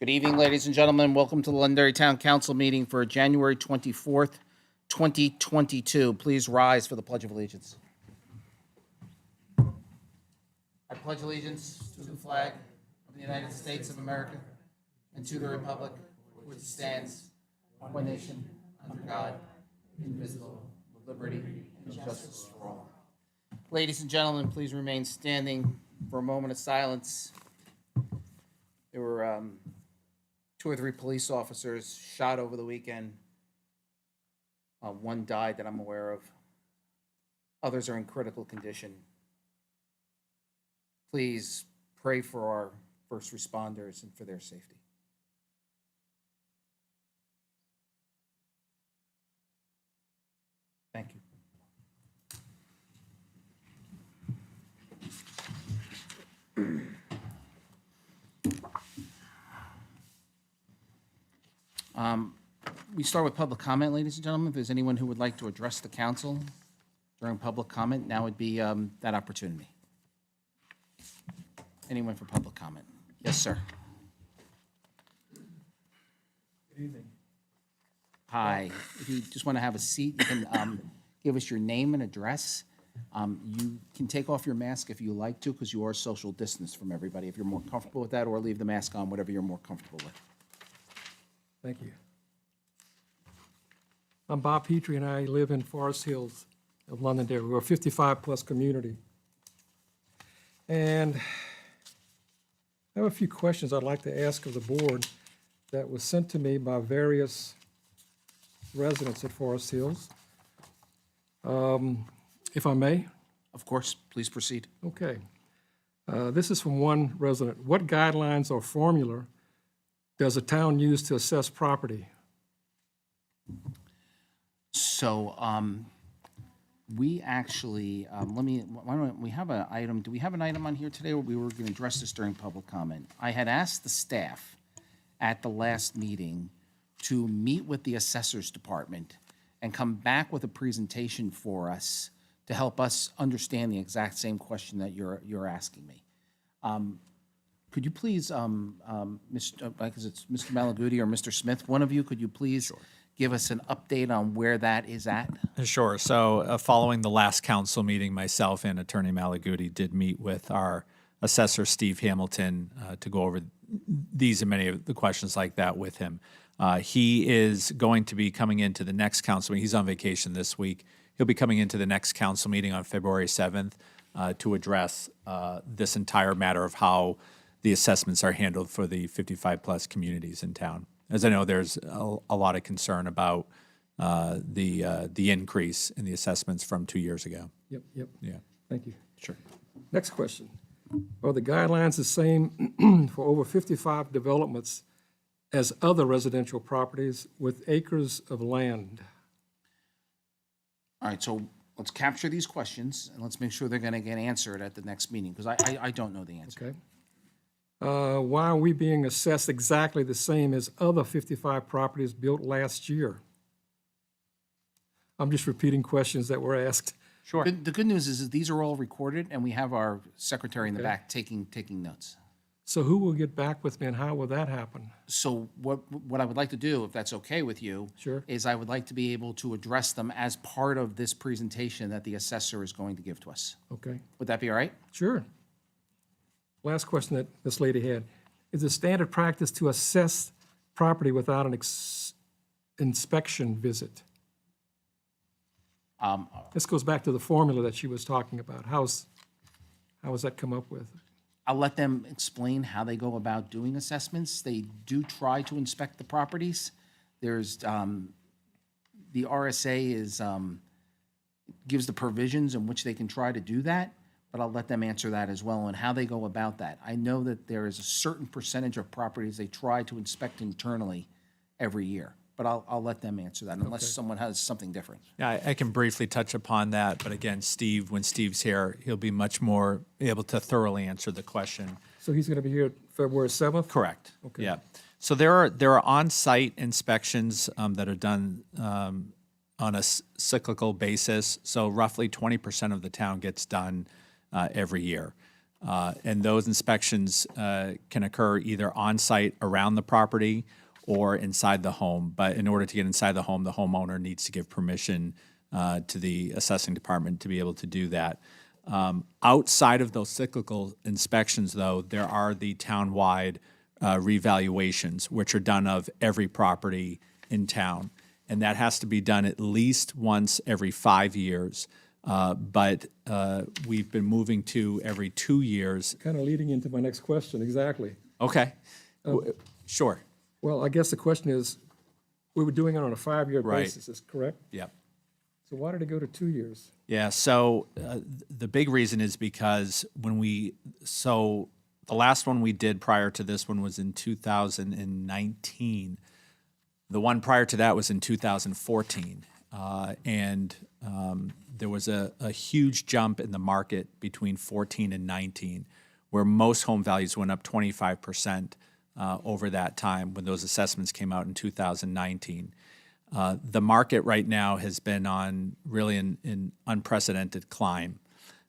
Good evening, ladies and gentlemen. Welcome to the Londonderry Town Council meeting for January 24th, 2022. Please rise for the Pledge of Allegiance. I pledge allegiance to the flag of the United States of America and to the republic which stands one nation under God, indivisible, with liberty and justice for all. Ladies and gentlemen, please remain standing for a moment of silence. There were 2 or 3 police officers shot over the weekend. One died that I'm aware of. Others are in critical condition. Please pray for our first responders and for their safety. Thank you. We start with public comment, ladies and gentlemen. If there's anyone who would like to address the council during public comment, now would be that opportunity. Anyone for public comment? Yes, sir. Good evening. Hi. If you just want to have a seat, you can give us your name and address. You can take off your mask if you like to, because you are social distance from everybody, if you're more comfortable with that, or leave the mask on, whatever you're more comfortable with. Thank you. I'm Bob Petrie, and I live in Forest Hills of Londonderry. We're a 55-plus community. And I have a few questions I'd like to ask of the board that was sent to me by various residents at Forest Hills. If I may? Of course, please proceed. Okay. This is from one resident. What guidelines or formula does a town use to assess property? So, we actually, why don't we have an item, do we have an item on here today, or we were going to address this during public comment? I had asked the staff at the last meeting to meet with the assessors department and come back with a presentation for us to help us understand the exact same question that you're asking me. Could you please, because it's Mr. Malaguti or Mr. Smith, one of you, could you please give us an update on where that is at? Sure. So following the last council meeting, myself and Attorney Malaguti did meet with our assessor, Steve Hamilton, to go over these and many of the questions like that with him. He is going to be coming into the next council meeting. He's on vacation this week. He'll be coming into the next council meeting on February 7th to address this entire matter of how the assessments are handled for the 55-plus communities in town. As I know, there's a lot of concern about the increase in the assessments from 2 years ago. Yep. Yeah. Thank you. Sure. Next question. Are the guidelines the same for over 55 developments as other residential properties with acres of land? All right, so let's capture these questions, and let's make sure they're going to get answered at the next meeting, because I don't know the answer. Okay. Why are we being assessed exactly the same as other 55 properties built last year? I'm just repeating questions that were asked. Sure. The good news is that these are all recorded, and we have our secretary in the Okay. back taking notes. So who will get back with me, and how will that happen? So what I would like to do, if that's okay with you, Sure. is I would like to be able to address them as part of this presentation that the assessor is going to give to us. Okay, Would that be all right? sure. Last question that this lady had. Is it standard practice to assess property without an inspection visit? This goes back to the formula that she was talking about. How was that come up with? I'll let them explain how they go about doing assessments. They do try to inspect the properties. There's, the RSA gives the provisions in which they can try to do that, but I'll let them answer that as well and how they go about that. I know that there is a certain percentage of properties they try to inspect internally every year, but I'll let them answer that unless someone has something different. Yeah, I can briefly touch upon that, but again, Steve, when Steve's here, he'll be much more able to thoroughly answer the question. So he's going to be here February 7th? Correct. Okay. Yeah. So there are on-site inspections that are done on a cyclical basis. So roughly 20% of the town gets done every year. And those inspections can occur either on-site around the property or inside the home. But in order to get inside the homeowner needs to give permission to the assessing department to be able to do that. Outside of those cyclical inspections, though, there are the town-wide revaluations, which are done of every property in town. And that has to be done at least once every 5 years. But we've been moving to every 2 years. Kind of leading into my next question, exactly. Okay, sure, Well, I guess the question is, we were doing it on a 5-year Right. basis, is correct? yep. So why did it go to 2 years? Yeah, so the big reason is because so the last one we did prior to this one was in 2019. The one prior to that was in 2014. And there was a huge jump in the market between 14 and 19, where most home values went up 25% over that time when those assessments came out in 2019. The market right now has been on really an unprecedented climb.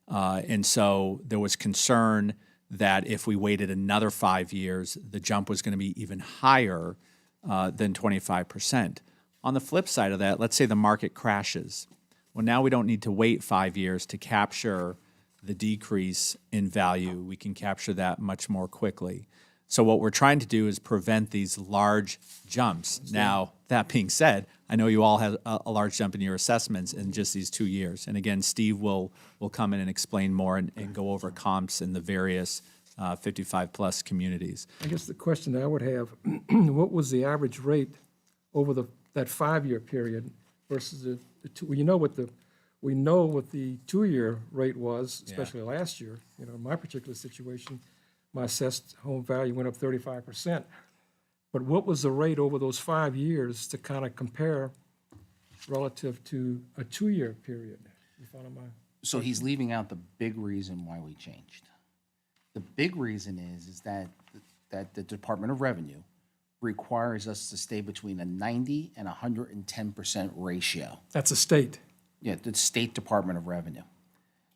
And so there was concern that if we waited another 5 years, the jump was going to be even higher than 25%. On the flip side of that, let's say the market crashes. Well, now we don't need to wait 5 years to capture the decrease in value. We can capture that much more quickly. So what we're trying to do is prevent these large jumps. Now, that being said, I know you all have a large jump in your assessments in just these 2 years. And again, Steve will come in and explain more and go over comps in the various 55-plus communities. I guess the question I would have, what was the average rate over that 5-year period versus the two? We know what the 2-year rate was, especially last year. You know, in my particular situation, my assessed home value went up 35%. But what was the rate over those 5 years to kind of compare relative to a 2-year period? You follow my? So he's leaving out the big reason why we changed. The big reason is that the Department of Revenue requires us to stay between a 90 and 110% ratio. That's a state. Yeah, the State Department of Revenue.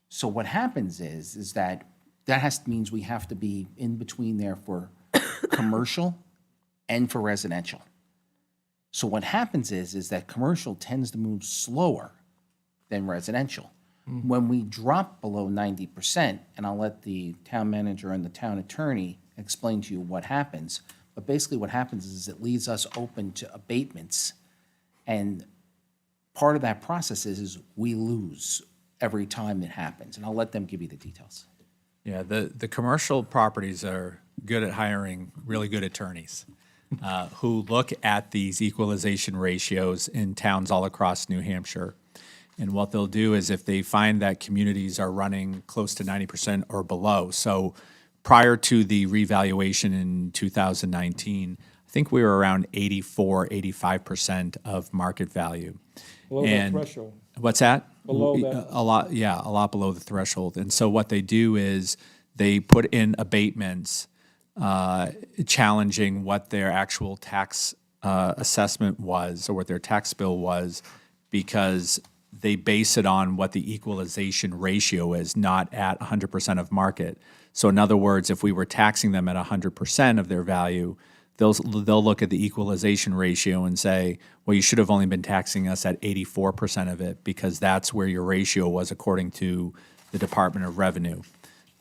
So what happens is that means we have to be in between there for commercial and for residential. So what happens is that commercial tends to move slower than residential. When we drop below 90%, and I'll let the town manager and the town attorney explain to you what happens, but basically what happens is it leaves us open to abatements. And part of that process is we lose every time it happens. And I'll let them give you the details. Yeah, the commercial properties are good at hiring really good attorneys who look at these equalization ratios in towns all across New Hampshire. And what they'll do is if they find that communities are running close to 90% or below, so prior to the revaluation in 2019, I think we were around 84, 85% of market value. Below that threshold. What's that? Below that. A lot below the threshold. And so what they do is they put in abatements challenging what their actual tax assessment was or what their tax bill was, because they base it on what the equalization ratio is, not at 100% of market. So in other words, if we were taxing them at 100% of their value, they'll look at the equalization ratio and say, well, you should have only been taxing us at 84% of it because that's where your ratio was according to the Department of Revenue.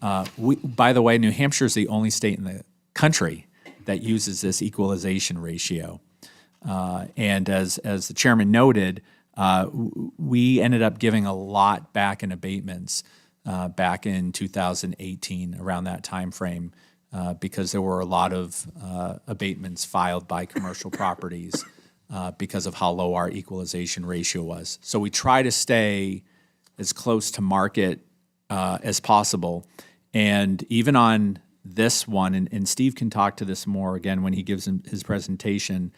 By the way, New Hampshire is the only state in the country that uses this equalization ratio. And as the chairman noted, we ended up giving a lot back in abatements back in 2018, around that time frame, because there were a lot of abatements filed by commercial properties because of how low our equalization ratio was. So we try to stay as close to market as possible. And even on this one, and Steve can talk to this more again when he gives his presentation,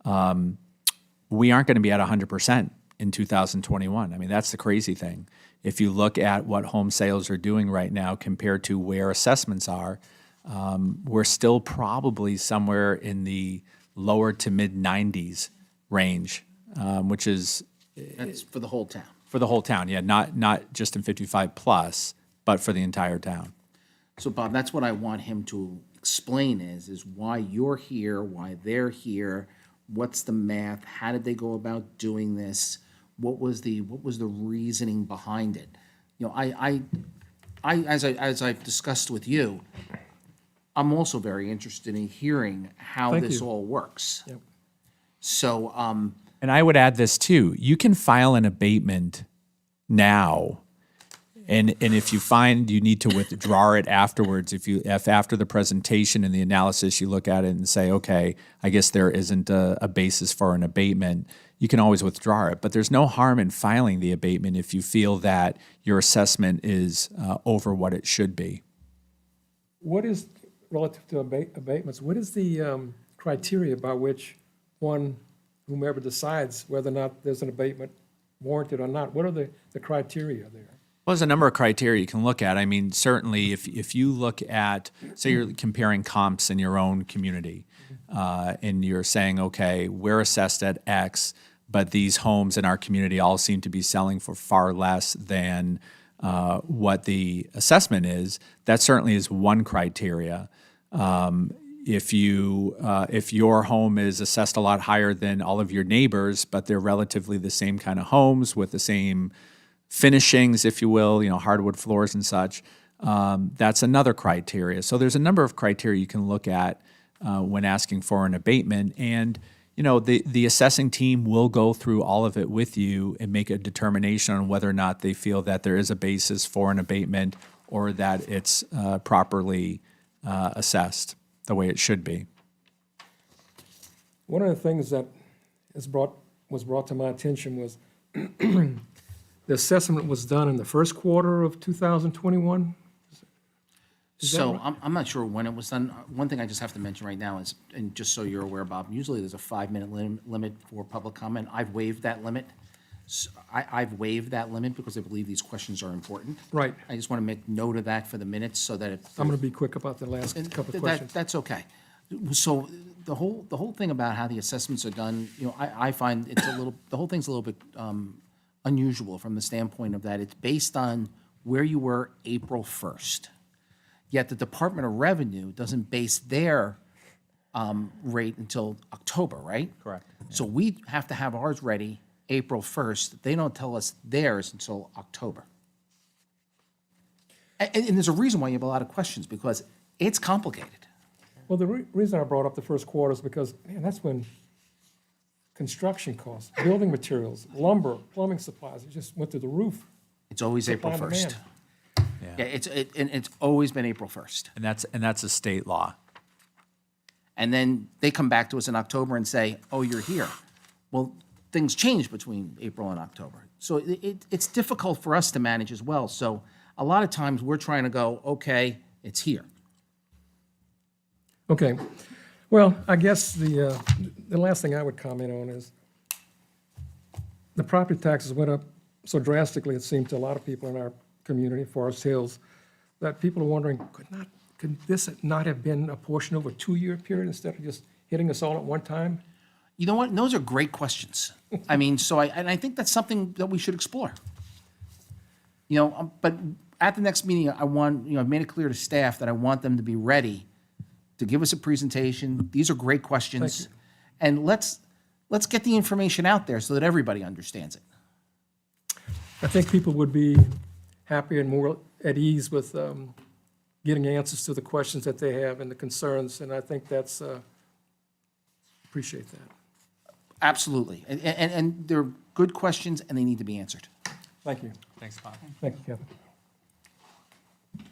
we aren't going to be at 100% in 2021. I mean, that's the crazy thing. If you look at what home sales are doing right now compared to where assessments are, we're still probably somewhere in the lower to mid 90s range, which is That's for the whole town. for the whole town. Yeah, not just in 55 plus, but for the entire town. So Bob, that's what I want him to explain is why you're here, why they're here, what's the math, how did they go about doing this? What was the reasoning behind it? You know, as I've discussed with you, I'm also very interested in hearing how Thank this you. all works. Yep. So, And I would add this too. You can file an abatement now. And if you find you need to withdraw it afterwards, if after the presentation and the analysis you look at it and say, okay, I guess there isn't a basis for an abatement, you can always withdraw it. But there's no harm in filing the abatement if you feel that your assessment is over what it should be. What is, relative to abatements, what is the criteria by which whomever decides whether or not there's an abatement warranted or not? What are the criteria there? Well, there's a number of criteria you can look at. I mean, certainly if you look at, say you're comparing comps in your own community, and you're saying, okay, we're assessed at X, but these homes in our community all seem to be selling for far less than what the assessment is, that certainly is one criteria. If your home is assessed a lot higher than all of your neighbors, but they're relatively the same kind of homes with the same finishings, if you will, hardwood floors and such, that's another criteria. So there's a number of criteria you can look at when asking for an abatement. And, the assessing team will go through all of it with you and make a determination on whether or not they feel that there is a basis for an abatement or that it's properly assessed the way it should be. One of the things that was brought to my attention was the assessment was done in the first quarter of 2021. Is that so right? I'm not sure when it was done. One thing I just have to mention right now is, and just so you're aware, Bob, usually there's a 5-minute limit for public comment. I've waived that limit. I've waived that limit because I believe these questions are important. Right. I just want to make note of that for the minutes so that if I'm going to be quick about the last couple of questions. That's okay. So the whole thing about how the assessments are done, I find the whole thing's a little bit unusual from the standpoint of that it's based on where you were April 1st. Yet the Department of Revenue doesn't base their rate until October, right? Correct. So we have to have ours ready April 1st. They don't tell us theirs until October. And there's a reason why you have a lot of questions, because it's complicated. Well, the reason I brought up the first quarter is because, man, that's when construction costs, building materials, lumber, plumbing supplies, it just went through the roof. It's always April Supply and 1st. demand. Yeah, it's always been April 1st. And that's a state law. And then they come back to us in October and say, oh, you're here. Well, things change between April and October. So it's difficult for us to manage as well. So a lot of times we're trying to go, okay, it's here. Okay, well, I guess the last thing I would comment on is the property taxes went up so drastically, it seemed to a lot of people in our community, Forest Hills, that people are wondering, could this not have been a portion over a 2-year period instead of just hitting us all at one time? You know what? Those are great questions. I mean, I think that's something that we should explore. But at the next meeting, I've made it clear to staff that I want them to be ready to give us a presentation. These are great questions. Thank you. And let's get the information out there so that everybody understands it. I think people would be happier and more at ease with getting answers to the questions that they have and the concerns, and I think that's, appreciate that. Absolutely. And they're good questions, and they need to be answered. Thank you. Thanks, Bob. Thank you, Kevin. All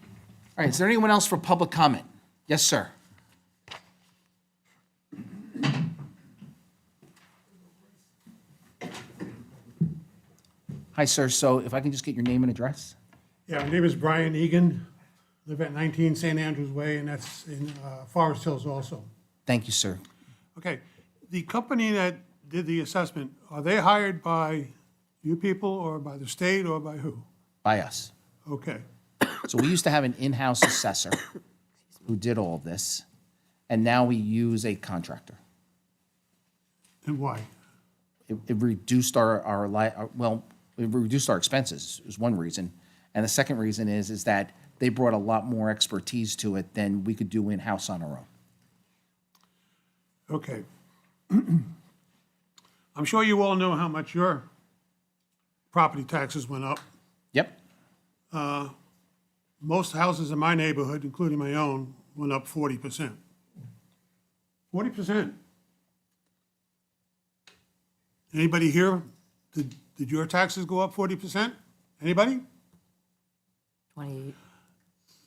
right, is there anyone else for public comment? Yes, sir. Hi, sir. So if I can just get your name and address? Yeah, my name is Brian Egan, live at 19 St. Andrews Way, and that's in Forest Hills also. Thank you, sir. Okay, the company that did the assessment, are they hired by you people, or by the state, or by who? By us. Okay, So we used to have an in-house assessor who did all of this, and now we use a contractor. and why? It reduced it reduced our expenses is one reason. And the second reason is that they brought a lot more expertise to it than we could do in-house on our own. Okay. I'm sure you all know how much your property taxes went up. Yep. Most houses in my neighborhood, including my own, went up 40%. 40%. Anybody here, did your taxes go up 40%? Anybody? 28.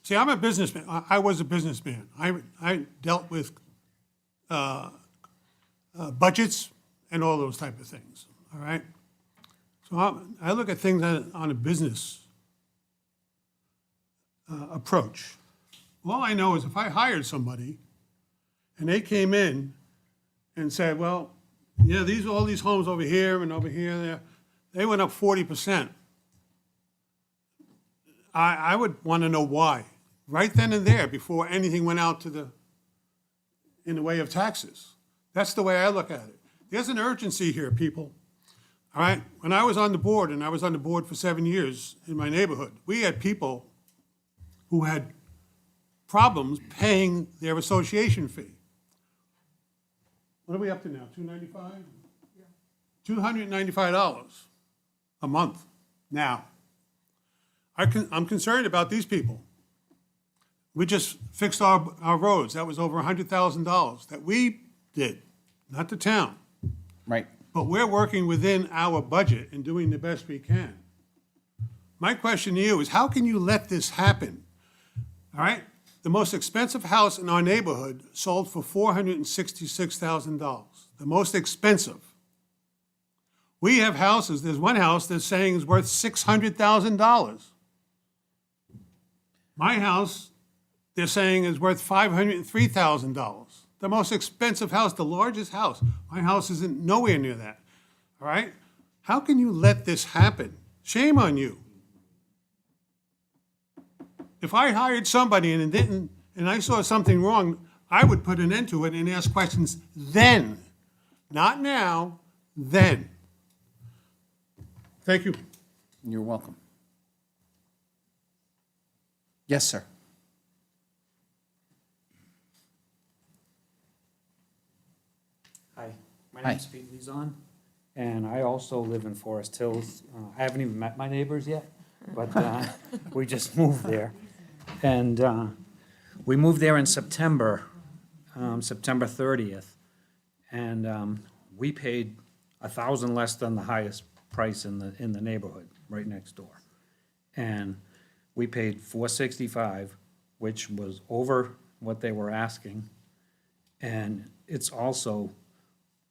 See, I'm a businessman. I was a businessman. I dealt with budgets and all those type of things, all right? So I look at things on a business approach. All I know is if I hired somebody and they came in and said, well, yeah, all these homes over here and over here, they went up 40%. I would want to know why, right then and there, before anything went out in the way of taxes. That's the way I look at it. There's an urgency here, people. All right? When I was on the board, and I was on the board for 7 years in my neighborhood, we had people who had problems paying their association fee. What are we up to now, $295? $295 a month now. I'm concerned about these people. We just fixed our roads. That was over $100,000 that we did, not the town. Right. But we're working within our budget and doing the best we can. My question to you is, how can you let this happen? All right? The most expensive house in our neighborhood sold for $466,000. The most expensive. We have houses, there's one house that's saying is worth $600,000. My house, they're saying is worth $503,000. The most expensive house, the largest house. My house isn't nowhere near that, all right? How can you let this happen? Shame on you. If I hired somebody and it didn't, and I saw something wrong, I would put an end to it and ask questions then. Not now, then. Thank you. You're welcome. Yes, sir. Hi, my Hi. name's Pete Lezon, and I also live in Forest Hills. I haven't even met my neighbors yet, but we just moved there. And we moved there in September, September 30th, and we paid $1,000 less than the highest price in the neighborhood, right next door. And we paid $465, which was over what they were asking. And it's also,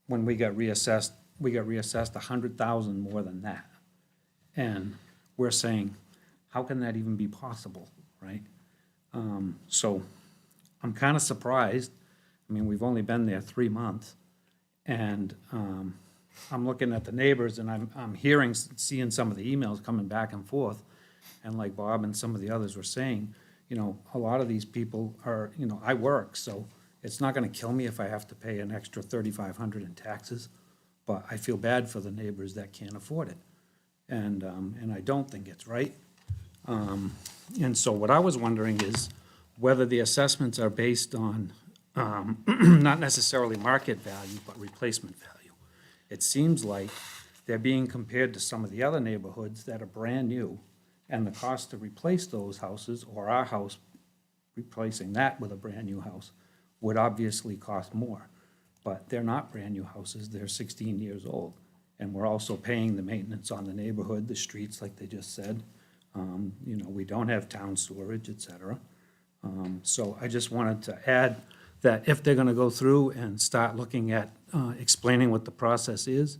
when we got reassessed $100,000 more than that. And we're saying, how can that even be possible, right? So I'm kind of surprised. I mean, we've only been there 3 months. And I'm looking at the neighbors and I'm seeing some of the emails coming back and forth. And like Bob and some of the others were saying, you know, a lot of these people are, you know, I work, so it's not gonna kill me if I have to pay an extra $3,500 in taxes, but I feel bad for the neighbors that can't afford it. And I don't think it's right. And so what I was wondering is whether the assessments are based on, not necessarily market value, but replacement value. It seems like they're being compared to some of the other neighborhoods that are brand new, and the cost to replace those houses, or our house replacing that with a brand-new house, would obviously cost more. But they're not brand-new houses, they're 16 years old. And we're also paying the maintenance on the neighborhood, the streets, like they just said. You know, we don't have town storage, et cetera. So I just wanted to add that if they're gonna go through and start looking at explaining what the process is,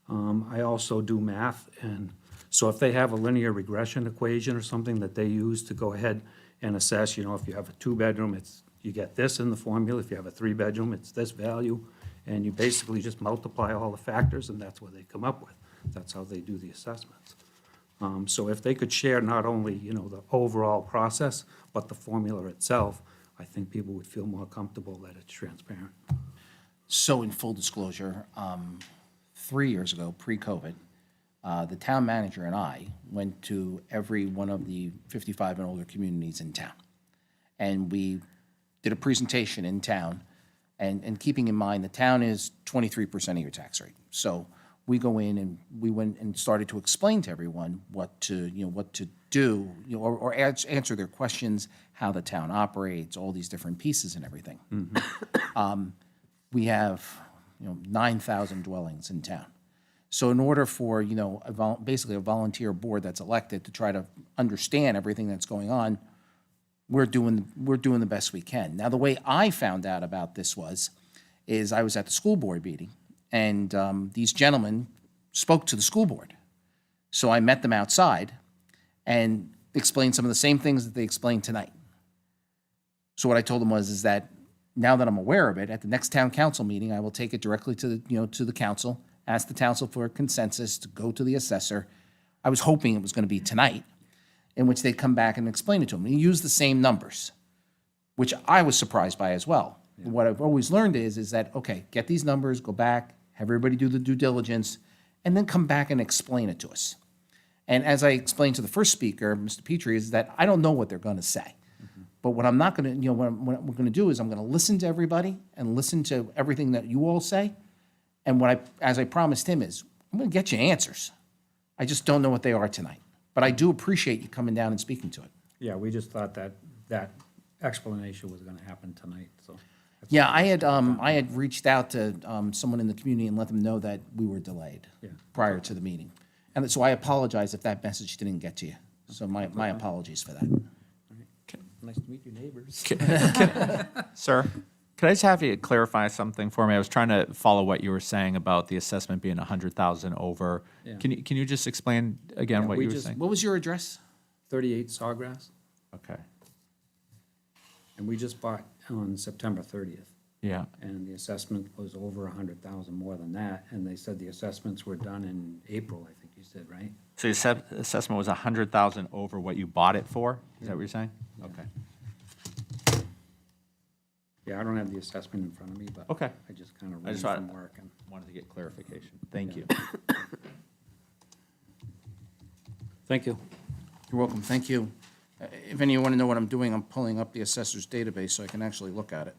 I also do math, and so if they have a linear regression equation or something that they use to go ahead and assess, you know, if you have a 2-bedroom, you get this in the formula. If you have a 3-bedroom, it's this value. And you basically just multiply all the factors, and that's what they come up with. That's how they do the assessments. So if they could share not only, you know, the overall process, but the formula itself, I think people would feel more comfortable that it's transparent. So in full disclosure, 3 years ago, pre-COVID, the town manager and I went to every one of the 55 and older communities in town. And we did a presentation in town, and keeping in mind, the town is 23% of your tax rate. So we go in and we went and started to explain to everyone what to do, or answer their questions, how the town operates, all these different pieces and everything. We have, 9,000 dwellings in town. So in order for, basically a volunteer board that's elected to try to understand everything that's going on, we're doing the best we can. Now, the way I found out about this is I was at the school board meeting, and these gentlemen spoke to the school board. So I met them outside and explained some of the same things that they explained tonight. So what I told them is that now that I'm aware of it, at the next town council meeting, I will take it directly to the council, ask the council for a consensus to go to the assessor. I was hoping it was going to be tonight, in which they'd come back and explain it to them. And use the same numbers, which I was surprised by as well. What I've always learned is that, okay, get these numbers, go back, have everybody do the due diligence, and then come back and explain it to us. And as I explained to the first speaker, Mr. Petrie, is that I don't know what they're going to say. But what I'm not going to, what we're going to do is I'm going to listen to everybody and listen to everything that you all say. And as I promised him, is I'm going to get you answers. I just don't know what they are tonight. But I do appreciate you coming down and speaking to it. Yeah, we just thought that explanation was gonna happen tonight, so. Yeah, I had reached out to someone in the community and let them know that we were delayed Yeah. prior to the meeting. And so I apologize if that message didn't get to you. So my apologies for that. Nice to meet your neighbors. Sir, could I just have you clarify something for me? I was trying to follow what you were saying about the assessment being 100,000 over. Yeah. Can you just explain again what we you were just- saying? What was your address? 38 Sawgrass, Okay, and we just bought on September 30th. yeah. And the assessment was over 100,000 more than that, and they said the assessments were done in April, I think you said, right? So your assessment was 100,000 over what you bought it for? Is that what you're saying? Okay. Yeah, I don't have the assessment in front of me, but. Okay. I just kind of I ran just from thought- work and. Wanted to get clarification. Thank you. Thank you. You're welcome, thank you. If any of you want to know what I'm doing, I'm pulling up the assessor's database so I can actually look at it.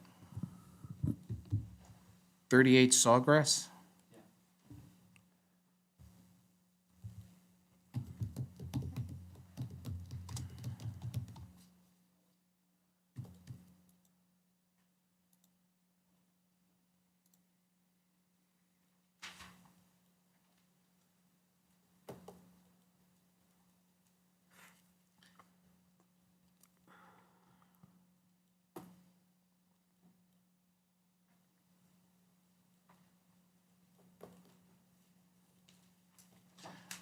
38 Sawgrass?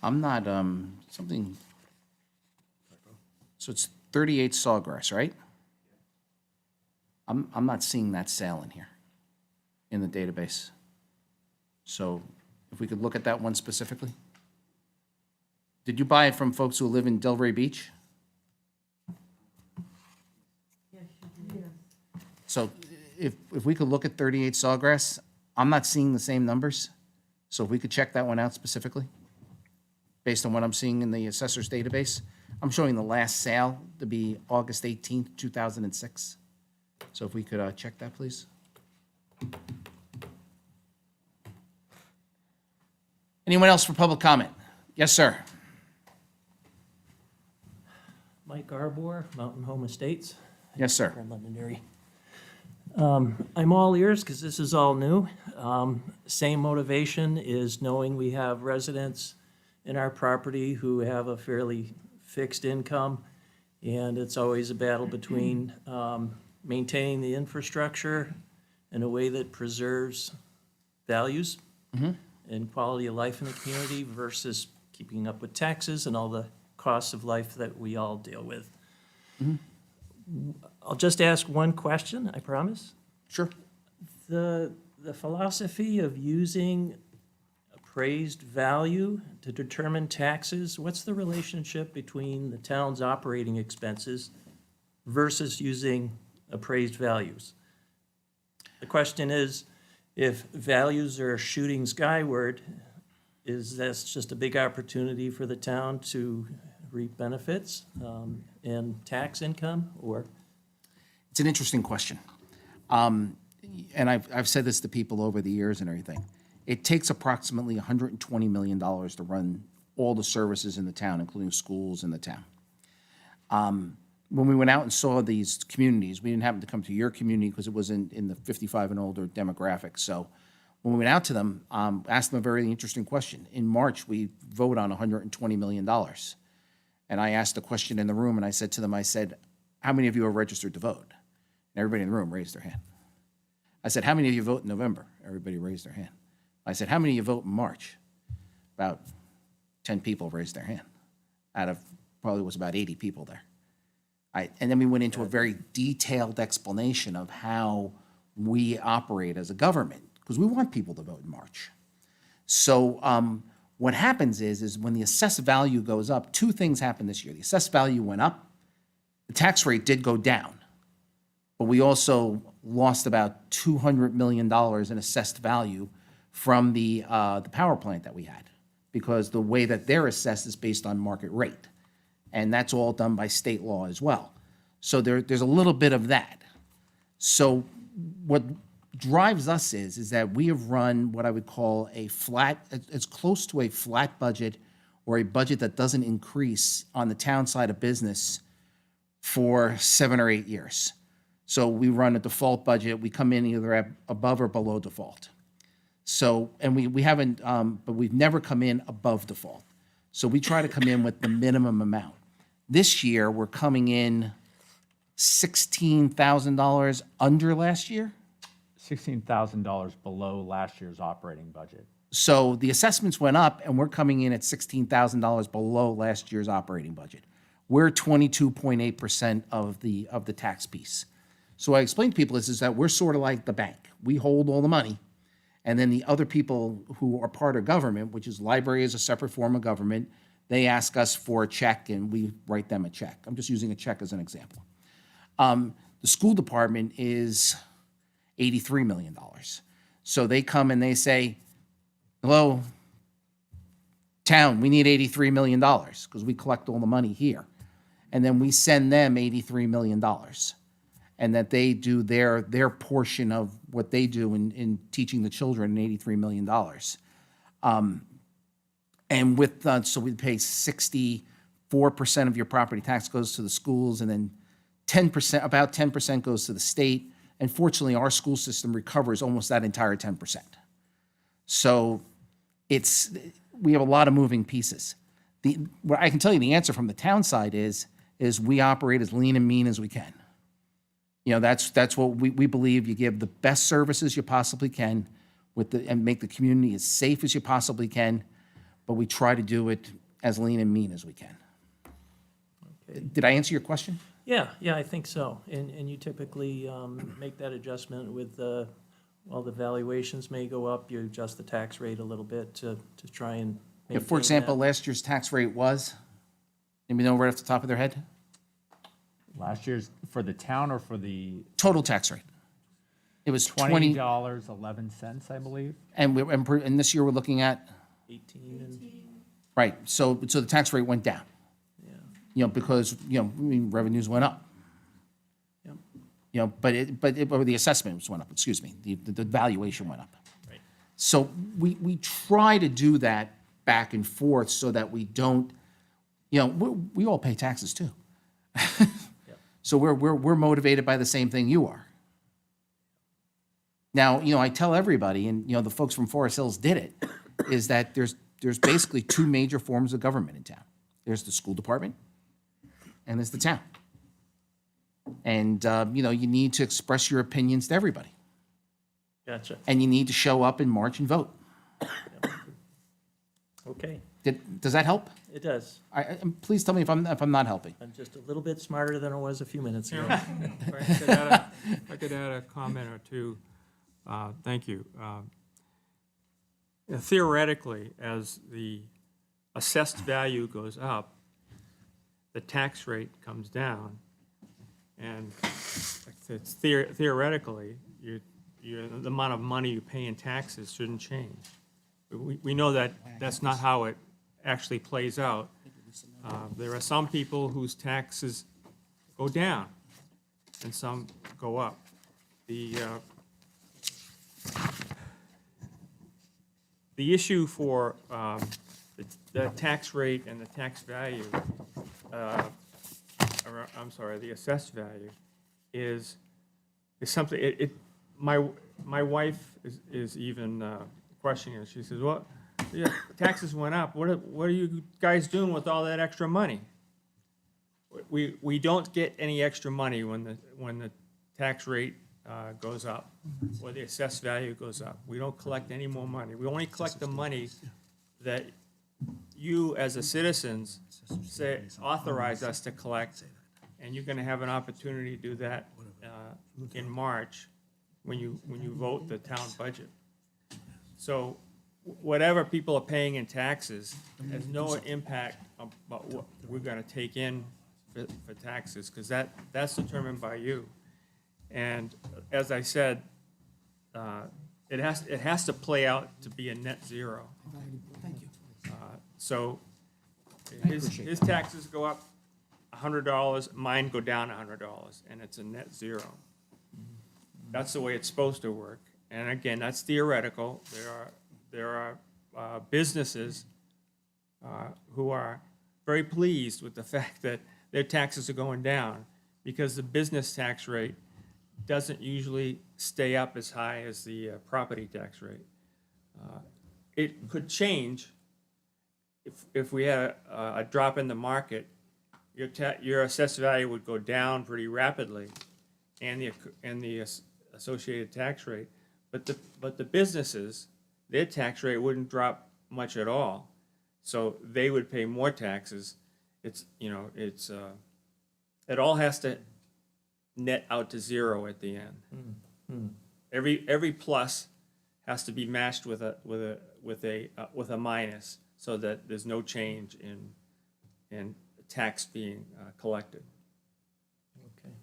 I'm not, something, so it's 38 Sawgrass, right? I'm not seeing that sale in here, in the database. So if we could look at that one specifically? Did you buy it from folks who live in Delray Beach? So if we could look at 38 Sawgrass, I'm not seeing the same numbers. So if we could check that one out specifically? Based on what I'm seeing in the assessor's database. I'm showing the last sale to be August 18th, 2006. So if we could check that, please. Anyone else for public comment? Yes, sir. Mike Arbor, Mountain Home Estates, Yes, sir. in Londonderry. I'm all ears because this is all new. Same motivation is knowing we have residents in our property who have a fairly fixed income, and it's always a battle between maintaining the infrastructure in a way that preserves values and quality of life in the community versus keeping up with taxes and all the costs of life that we all deal with. I'll just ask one question, I promise. Sure. The philosophy of using appraised value to determine taxes, what's the relationship between the town's operating expenses versus using appraised values? The question is, if values are shooting skyward, is this just a big opportunity for the town to reap benefits and tax income, or? It's an interesting question. And I've said this to people over the years and everything. It takes approximately $120 million to run all the services in the town, including schools in the town. When we went out and saw these communities, we didn't happen to come to your community because it was in the 55 and older demographic. So when we went out to them, asked them a very interesting question. In March, we vote on $120 million. And I asked a question in the room, and I said to them, I said, how many of you are registered to vote? And everybody in the room raised their hand. I said, how many of you vote in November? Everybody raised their hand. I said, how many of you vote in March? About 10 people raised their hand out of probably was about 80 people there. And then we went into a very detailed explanation of how we operate as a government, because we want people to vote in March. So what happens is when the assessed value goes up, two things happened this year. The assessed value went up, the tax rate did go down, but we also lost about $200 million in assessed value from the power plant that we had, because the way that they're assessed is based on market rate. And that's all done by state law as well. So there's a little bit of that. So what drives us is that we have run what I would call a flat, as close to a flat budget or a budget that doesn't increase on the town side of business for 7 or 8 years. So we run a default budget. We come in either above or below default. So, and we haven't, but we've never come in above default. So we try to come in with the minimum amount. This year, we're coming in $16,000 under last year. $16,000 below last year's operating budget. So the assessments went up, and we're coming in at $16,000 below last year's operating budget. We're 22.8% of the tax piece. So I explain to people is that we're sort of like the bank. We hold all the money, and then the other people who are part of government, which is library is a separate form of government, they ask us for a check, and we write them a check. I'm just using a check as an example. The school department is $83 million. So they come and they say, hello, town, we need $83 million because we collect all the money here. And then we send them $83 million. And that they do their portion of what they do in teaching the children, $83 million. And with, so we pay 64% of your property tax goes to the schools, and then 10%, about 10% goes to the state. And fortunately, our school system recovers almost that entire 10%. So we have a lot of moving pieces. What I can tell you the answer from the town side is we operate as lean and mean as we can. You know, that's what we believe. You give the best services you possibly can and make the community as safe as you possibly can, but we try to do it as lean and mean as we can. Did I answer your question? Yeah, I think so. And you typically make that adjustment with while the valuations may go up, you adjust the tax rate a little bit to try and If, maintain for example, that. last year's tax rate was, anybody know right off the top of their head? Last year's, for the town or for the Total tax rate. It was 20, $20.11, I believe? and this year we're looking at, 18 and, right, so the tax rate went down. yeah. You know, because, revenues went up. Yep. You know, but the assessments went up, excuse me, the valuation went up. Right. So we try to do that back and forth so that we don't, we all pay taxes too. So we're motivated by the same thing you are. Now, I tell everybody, and, the folks from Forest Hills did it, is that there's basically two major forms of government in town. There's the school department, and there's the town. And, you need to express your opinions to everybody. Gotcha. And you need to show up in March and vote. Okay, Does that help? it does. Please tell me if I'm not helping. I'm just a little bit smarter than I was a few minutes ago. If I could add a comment or two, thank you. Theoretically, as the assessed value goes up, the tax rate comes down, and it's theoretically, the amount of money you pay in taxes shouldn't change. we know that that's not how it actually plays out. There are some people whose taxes go down and some go up. The issue for the tax rate and the tax value, or, I'm sorry, the assessed value, is something, my wife is even questioning it. She says, well, yeah, taxes went up. What are you guys doing with all that extra money? We don't get any extra money when the tax rate goes up or the assessed value goes up. We don't collect any more money. We only collect the money that you, as a citizens, say, authorize us to collect, and you're gonna have an opportunity to do that in March when you vote the town budget. So whatever people are paying in taxes has no impact about what we're gonna take in for taxes, because that's determined by you. And as I said, it has to play out to be a net zero. So his taxes go up $100, mine go down $100, and it's a net zero. That's the way it's supposed to work. And again, that's theoretical. There are businesses who are very pleased with the fact that their taxes are going down, because the business tax rate doesn't usually stay up as high as the property tax rate. It could change if we had a drop in the market. Your assessed value would go down pretty rapidly, and the associated tax rate. But the businesses, their tax rate wouldn't drop much at all, so they would pay more taxes. It all has to net out to zero at the end. Every plus has to be matched with a minus, so that there's no change in tax being collected. Okay.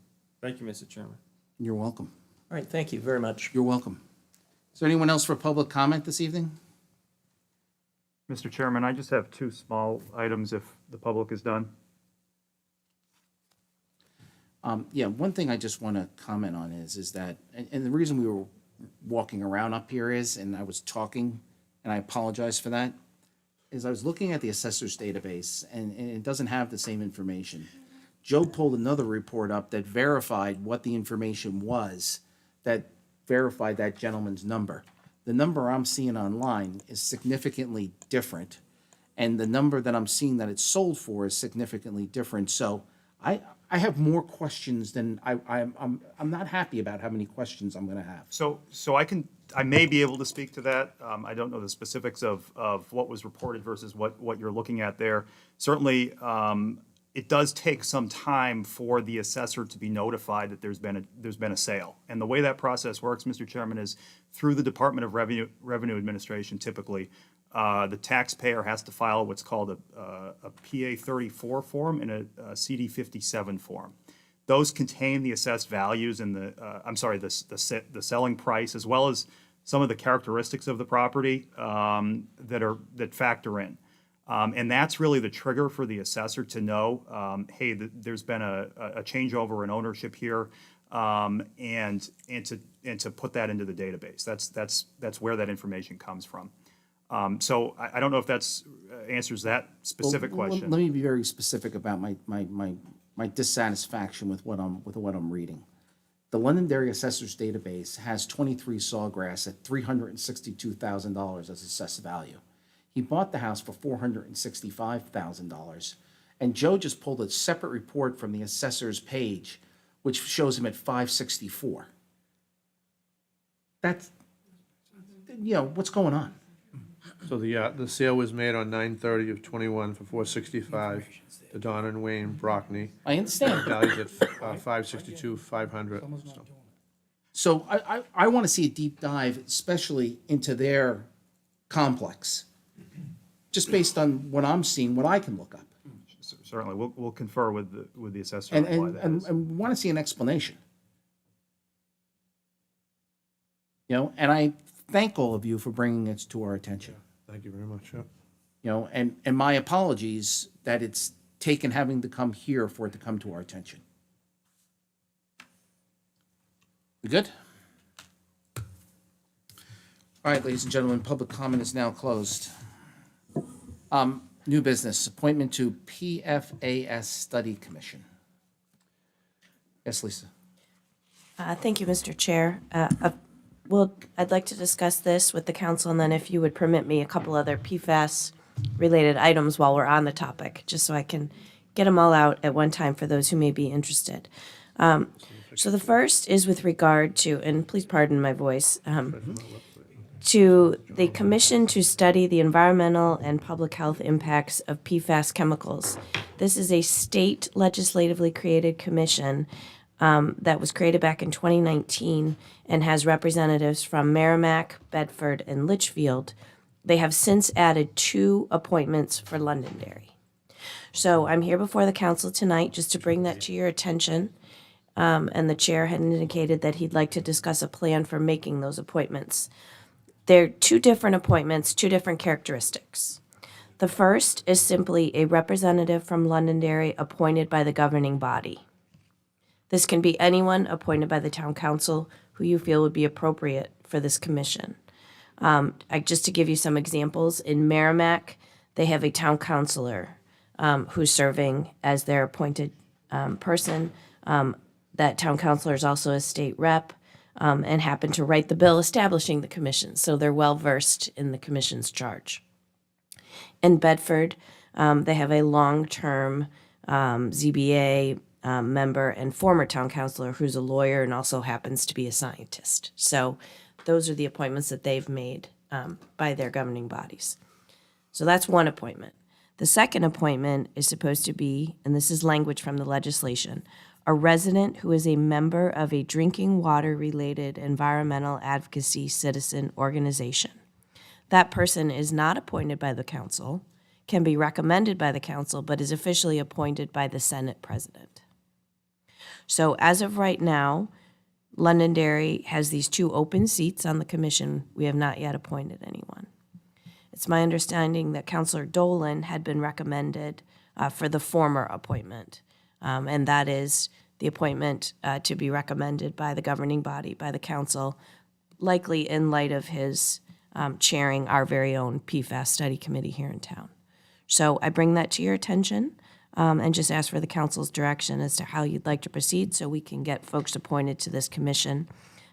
Thank you, Mr. Chairman. You're welcome. All right, thank you very much. You're welcome. Is there anyone else for public comment this evening? Mr. Chairman, I just have two small items if the public is done. Yeah, one thing I just want to comment on is that, and the reason we were walking around up here is, and I was talking, and I apologize for that, is I was looking at the assessor's database, and it doesn't have the same information. Joe pulled another report up that verified what the information was, that verified that gentleman's number. The number I'm seeing online is significantly different, and the number that I'm seeing that it's sold for is significantly different. So I have more questions than I'm not happy about how many questions I'm gonna have. So I may be able to speak to that. I don't know the specifics of what was reported versus what you're looking at there. Certainly, it does take some time for the assessor to be notified that there's been a sale. And the way that process works, Mr. Chairman, is through the Department of Revenue Administration typically. The taxpayer has to file what's called a PA 34 form and a CD 57 form. Those contain the assessed values and the selling price, as well as some of the characteristics of the property that factor in. And that's really the trigger for the assessor to know, hey, there's been a changeover in ownership here, and to put that into the database. That's where that information comes from. So I don't know if that's answers that specific Well, question. Let me be very specific about my dissatisfaction with what I'm reading. The Londonderry Assessors Database has 23 Sawgrass at $362,000 as assessed value. He bought the house for $465,000, and Joe just pulled a separate report from the assessor's page, which shows him at $564. That's, what's going on? So the sale was made on 9/30 of '21 for $465 to Don and Wayne Brockney. I understand. Valued at $562,500. So I want to see a deep dive, especially into their complex, just based on what I'm seeing, what I can look up. Certainly, we'll confer with the assessor on why that is. And want to see an explanation. And I thank all of you for bringing it to our attention. Thank you very much, yeah. You know, and my apologies that it's taken having to come here for it to come to our attention. We good? All right, ladies and gentlemen, public comment is now closed. New business, appointment to PFAS Study Commission. Yes, Lisa. Thank you, Mr. Chair. Well, I'd like to discuss this with the council, and then if you would permit me, a couple other PFAS-related items while we're on the topic, just so I can get them all out at one time for those who may be interested. So the first is with regard to, and please pardon my voice, to the Commission to Study the Environmental and Public Health Impacts of PFAS Chemicals. This is a state legislatively created commission that was created back in 2019 and has representatives from Merrimack, Bedford, and Litchfield. They have since added 2 appointments for Londonderry. So I'm here before the council tonight just to bring that to your attention. And the chair had indicated that he'd like to discuss a plan for making those appointments. They're 2 different appointments, 2 different characteristics. The first is simply a representative from Londonderry appointed by the governing body. This can be anyone appointed by the town council who you feel would be appropriate for this commission. Just to give you some examples, in Merrimack, they have a town councilor who's serving as their appointed person. That town councilor is also a state rep and happened to write the bill establishing the commission, so they're well-versed in the commission's charge. In Bedford, they have a long-term ZBA member and former town councilor who's a lawyer and also happens to be a scientist. So those are the appointments that they've made by their governing bodies. So that's one appointment. The second appointment is supposed to be, and this is language from the legislation, a resident who is a member of a drinking water-related environmental advocacy citizen organization. That person is not appointed by the council, can be recommended by the council, but is officially appointed by the Senate president. So as of right now, Londonderry has these 2 open seats on the commission. We have not yet appointed anyone. It's my understanding that Councilor Dolan had been recommended for the former appointment, and that is the appointment to be recommended by the governing body, by the council, likely in light of his chairing our very own PFAS study committee here in town. So I bring that to your attention and just ask for the council's direction as to how you'd like to proceed so we can get folks appointed to this commission.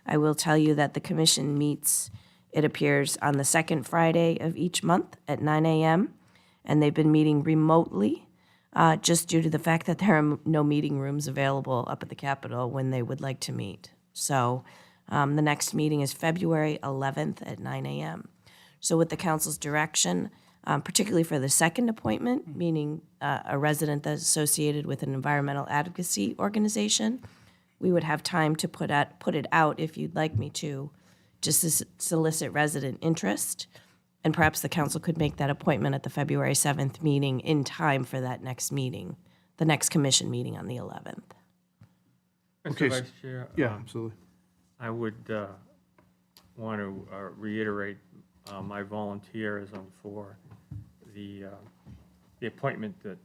I will tell you that the commission meets, it appears, on the second Friday of each month at 9 a.m., and they've been meeting remotely just due to the fact that there are no meeting rooms available up at the Capitol when they would like to meet. So the next meeting is February 11th at 9 a.m. So with the council's direction, particularly for the second appointment, meaning a resident that's associated with an environmental advocacy organization, we would have time to put it out, if you'd like me to, just to solicit resident interest. And perhaps the council could make that appointment at the February 7th meeting in time for that next meeting, the next commission meeting on the 11th. Okay, Mr. Vice Chair? Yeah, absolutely. I would want to reiterate my volunteerism for the appointment that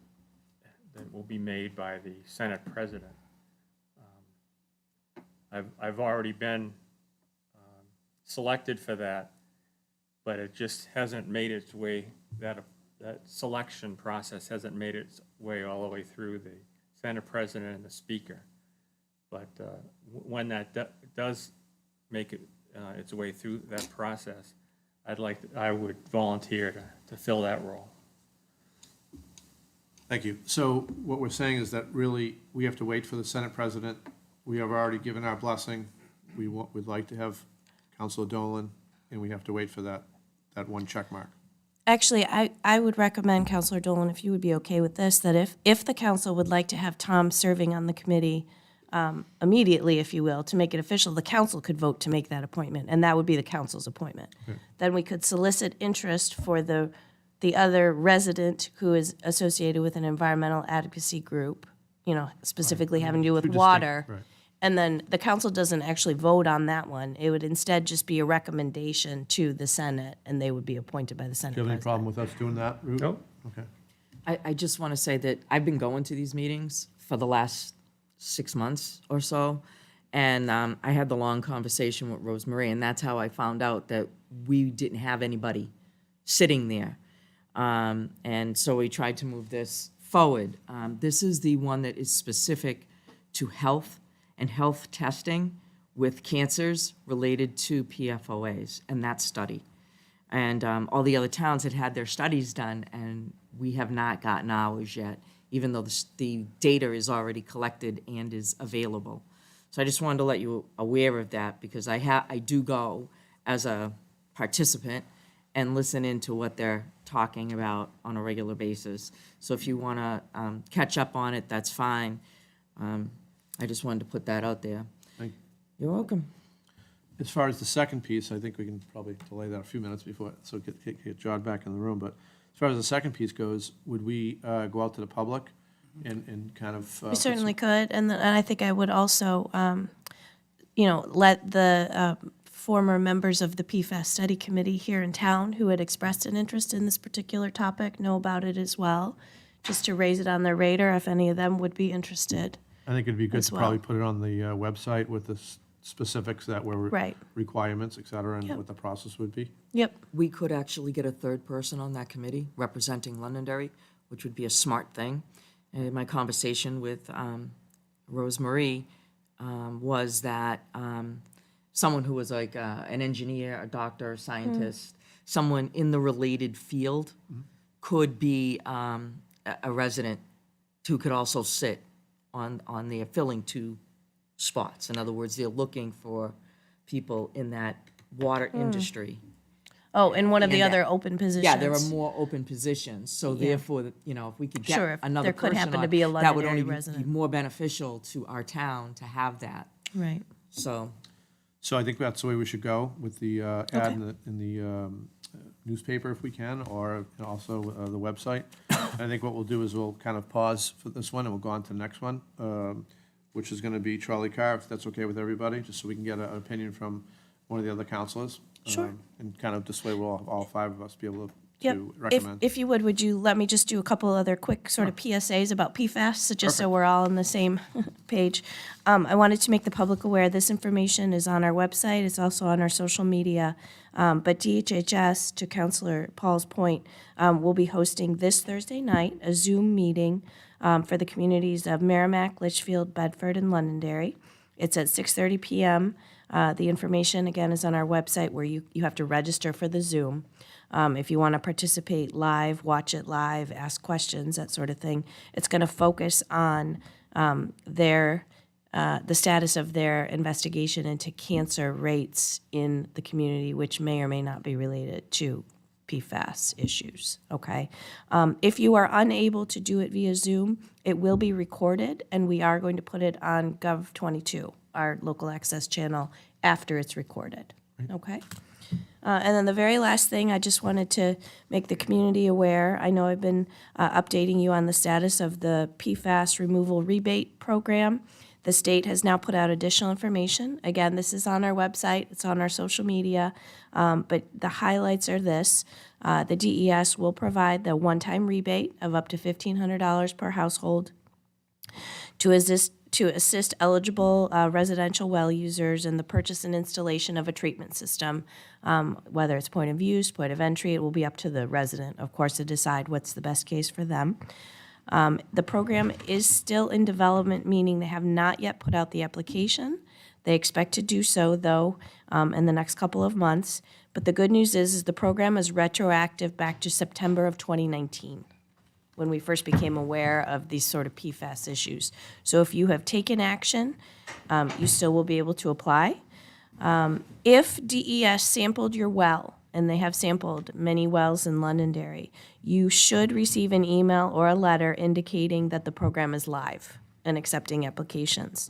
will be made by the Senate President. I've already been selected for that, but it just hasn't made its way, that selection process hasn't made its way all the way through the Senate President and the Speaker. But when that does make its way through that process, I would volunteer to fill that role. Thank you. So what we're saying is that really, we have to wait for the Senate President. We have already given our blessing. We'd like to have Councilor Dolan, and we have to wait for that one check mark. Actually, I would recommend, Councilor Dolan, if you would be okay with this, that if the council would like to have Tom serving on the committee immediately, if you will, to make it official, the council could vote to make that appointment, and that would be the council's appointment. Okay. Then we could solicit interest for the other resident who is associated with an environmental advocacy group, specifically having to do with water. Right. And then the council doesn't actually vote on that one. It would instead just be a recommendation to the Senate, and they would be appointed by the Senate Do you have any president. problem with us doing that, Ruth? Nope. Okay. I just want to say that I've been going to these meetings for the last 6 months or so. And I had the long conversation with Rosemary, and that's how I found out that we didn't have anybody sitting there. And so we tried to move this forward. This is the one that is specific to health and health testing with cancers related to PFOAs and that study. And all the other towns had had their studies done, and we have not gotten ours yet, even though the data is already collected and is available. So I just wanted to let you aware of that, because I do go as a participant and listen into what they're talking about on a regular basis. So if you want to catch up on it, that's fine. I just wanted to put that out there. Thank You're welcome. As far as the second piece, I think we can probably delay that a few minutes before, so get John back in the room. But as far as the second piece goes, would we go out to the public and kind of? We certainly could, and I think I would also, let the former members of the PFAS study committee here in town who had expressed an interest in this particular topic know about it as well, just to raise it on their radar if any of them would be interested. I think it'd be good as to probably well. put it on the website with the specifics that were Right. requirements, et cetera, and Yep. what the process would be. Yep. We could actually get a third person on that committee representing Londonderry, which would be a smart thing. And in my conversation with Rosemarie was that someone who was like an engineer, a doctor, a scientist, someone in the related field could be a resident who could also sit on their filling two spots. In other words, they're looking for people in that water industry. Oh, and one of the And other open positions. Yeah, there are more open positions, so therefore, if we could Sure, get if another there could person happen to on, be a that would Londonderry only be resident. more beneficial to our town to have that, Right. so. So I think that's the way we should go with the ad in the newspaper if we can, or also the website. I think what we'll do is we'll kind of pause for this one and we'll go on to the next one, which is going to be trolley car, if that's okay with everybody, just so we can get an opinion from one of the other councilors. Sure. And kind of this way we'll all five of us be able Yep. to If, recommend. if you would you let me just do a couple other quick sort of PSAs about PFAS, so just so we're all on the same page. I wanted to make the public aware, this information is on our website, it's also on our social media. But DHHS, to Councilor Paul's point, will be hosting this Thursday night a Zoom meeting for the communities of Merrimack, Litchfield, Bedford, and Londonderry. It's at 6:30 PM. The information, again, is on our website where you have to register for the Zoom. If you want to participate live, watch it live, ask questions, that sort of thing. It's going to focus on the status of their investigation into cancer rates in the community, which may or may not be related to PFAS issues, okay? If you are unable to do it via Zoom, it will be recorded, and we are going to put it on Gov22, our local access channel, after it's recorded, okay? And then the very last thing, I just wanted to make the community aware. I know I've been updating you on the status of the PFAS removal rebate program. The state has now put out additional information. Again, this is on our website, it's on our social media, but the highlights are this. The DES will provide the one-time rebate of up to $1,500 per household to assist eligible residential well users in the purchase and installation of a treatment system. Whether it's point of use, point of entry, it will be up to the resident, of course, to decide what's the best case for them. The program is still in development, meaning they have not yet put out the application. They expect to do so, though, in the next couple of months. But the good news is the program is retroactive back to September of 2019, when we first became aware of these sort of PFAS issues. So if you have taken action, you still will be able to apply. If DES sampled your well, and they have sampled many wells in Londonderry, you should receive an email or a letter indicating that the program is live and accepting applications.